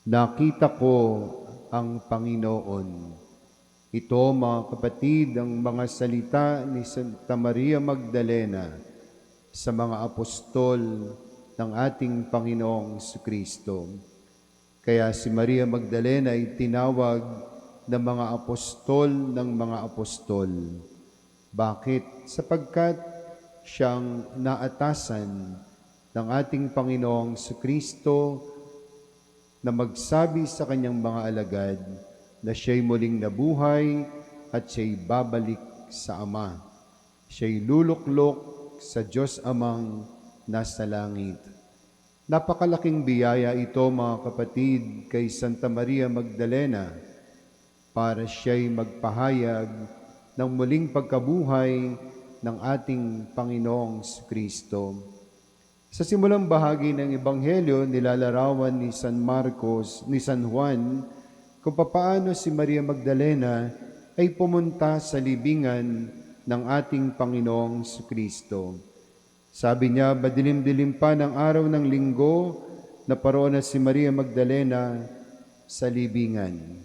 Nakita ko ang Panginoon. Ito, mga kapatid, ang mga salita ni Santa Maria Magdalena sa mga apostol ng ating Panginoong Kristo. Kaya si Maria Magdalena ay tinawag na mga apostol ng mga apostol. Bakit? Sapagkat siyang naatasan ng ating Panginoong Kristo na magsabi sa kanyang mga alagad na siya'y muling nabuhay at siya'y babalik sa Ama. Siya'y luluklok sa Diyos Amang nasa langit. Napakalaking biyaya ito, mga kapatid, kay Santa Maria Magdalena para siya'y magpahayag ng muling pagkabuhay ng ating Panginoong Kristo. Sa simulang bahagi ng Ebanghelyo, nilalarawan ni San Marcos, ni San Juan, kung papaano si Maria Magdalena ay pumunta sa libingan ng ating Panginoong Kristo. Sabi niya, madilim-dilim pa ng araw ng linggo, naparoon na si Maria Magdalena sa libingan.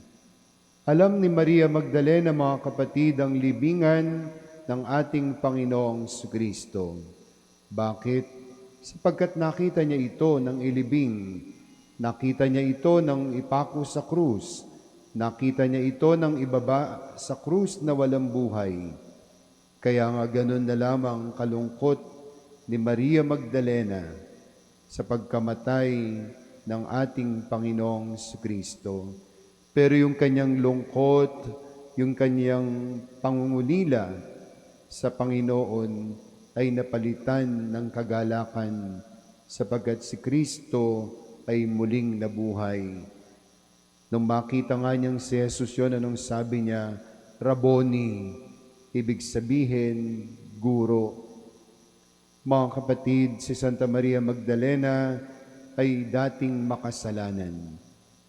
Alam ni Maria Magdalena, mga kapatid, ang libingan ng ating Panginoong Kristo. Bakit? Sapagkat nakita niya ito ng ilibing, nakita niya ito ng ipako sa krus, nakita niya ito ng ibaba sa krus na walang buhay. Kaya nga ganun na lamang kalungkot ni Maria Magdalena sa pagkamatay ng ating Panginoong Kristo. Pero yung kanyang lungkot, yung kanyang pangungulila sa Panginoon ay napalitan ng kagalakan sapagkat si Kristo ay muling nabuhay. Nung makita nga niyang si Jesus yun, anong sabi niya? Rabboni, ibig sabihin, guro. Mga kapatid, si Santa Maria Magdalena ay dating makasalanan.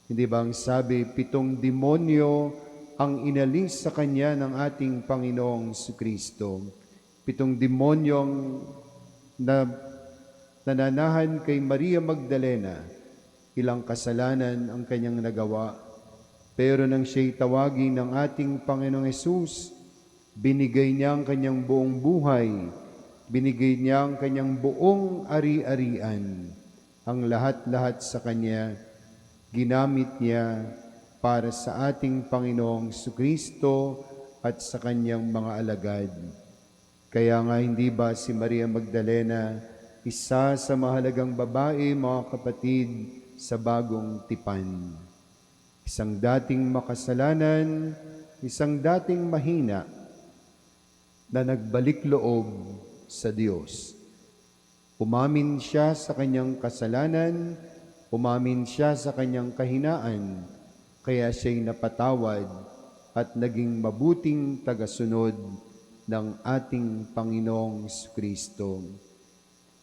Hindi ba ang sabi, 7 demonyo ang inalis sa kanya ng ating Panginoong Kristo. 7 demonyong na nananahan kay Maria Magdalena, ilang kasalanan ang kanyang nagawa. Pero nang siya'y tawagin ng ating Panginoong Hesus, binigay niya ang kanyang buong buhay, binigay niya ang kanyang buong ari-arian, ang lahat-lahat sa kanya, ginamit niya para sa ating Panginoong Kristo at sa kanyang mga alagad. Kaya nga hindi ba si Maria Magdalena isa sa mahalagang babae, mga kapatid, sa bagong tipan? Isang dating makasalanan, isang dating mahina na nagbalik loob sa Diyos. Umamin siya sa kanyang kasalanan, umamin siya sa kanyang kahinaan, kaya siya'y napatawad at naging mabuting tagasunod ng ating Panginoong Kristo.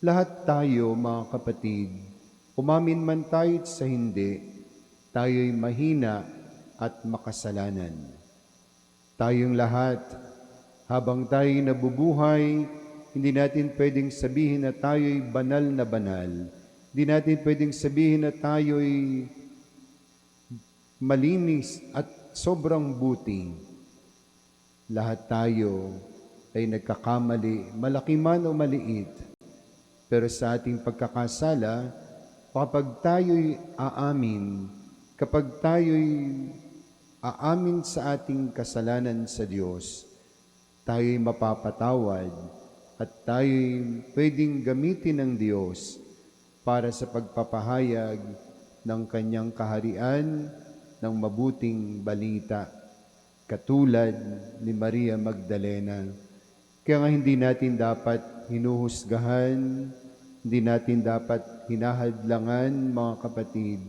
Lahat tayo, mga kapatid, umamin man tayo sa hindi, tayo'y mahina at makasalanan. Tayong lahat, habang tayo'y nabubuhay, hindi natin pwedeng sabihin na tayo'y banal na banal. Hindi natin pwedeng sabihin na tayo'y malinis at sobrang buti. Lahat tayo ay nagkakamali, malaki man o maliit. Pero sa ating pagkakasala, kapag tayo'y aamin sa ating kasalanan sa Diyos, tayo'y mapapatawad at tayo'y pwedeng gamitin ng Diyos para sa pagpapahayag ng kanyang kaharian ng mabuting balita, katulad ni Maria Magdalena. Kaya nga hindi natin dapat hinuhusgahan, hindi natin dapat hinahadlangan, mga kapatid,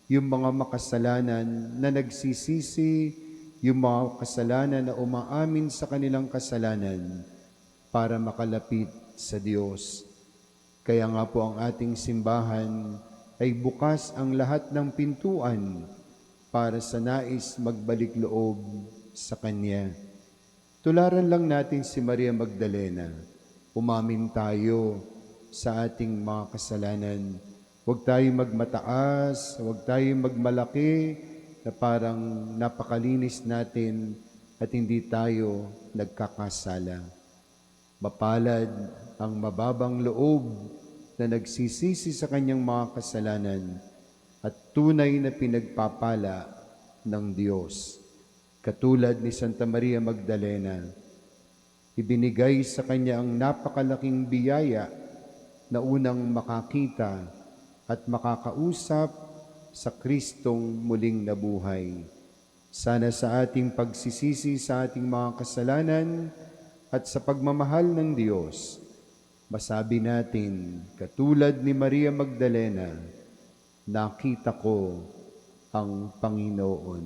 yung mga makasalanan na nagsisisi, yung mga kasalanan na umaamin sa kanilang kasalanan para makalapit sa Diyos. Kaya nga po ang ating simbahan ay bukas ang lahat ng pintuan para sa nais magbalik loob sa Kanya. Tularan lang natin si Maria Magdalena. Umamin tayo sa ating mga kasalanan. Huwag tayong magmataas, huwag tayong magmalaki na parang napakalinis natin at hindi tayo nagkakasala. Mapalad ang mababang loob na nagsisisi sa kanyang mga kasalanan at tunay na pinagpapala ng Diyos. Katulad ni Santa Maria Magdalena, ibinigay sa kanya ang napakalaking biyaya na unang makakita at makakausap sa Kristong muling nabuhay. Sana sa ating pagsisisi sa ating mga kasalanan at sa pagmamahal ng Diyos, masabi natin, katulad ni Maria Magdalena, nakita ko ang Panginoon.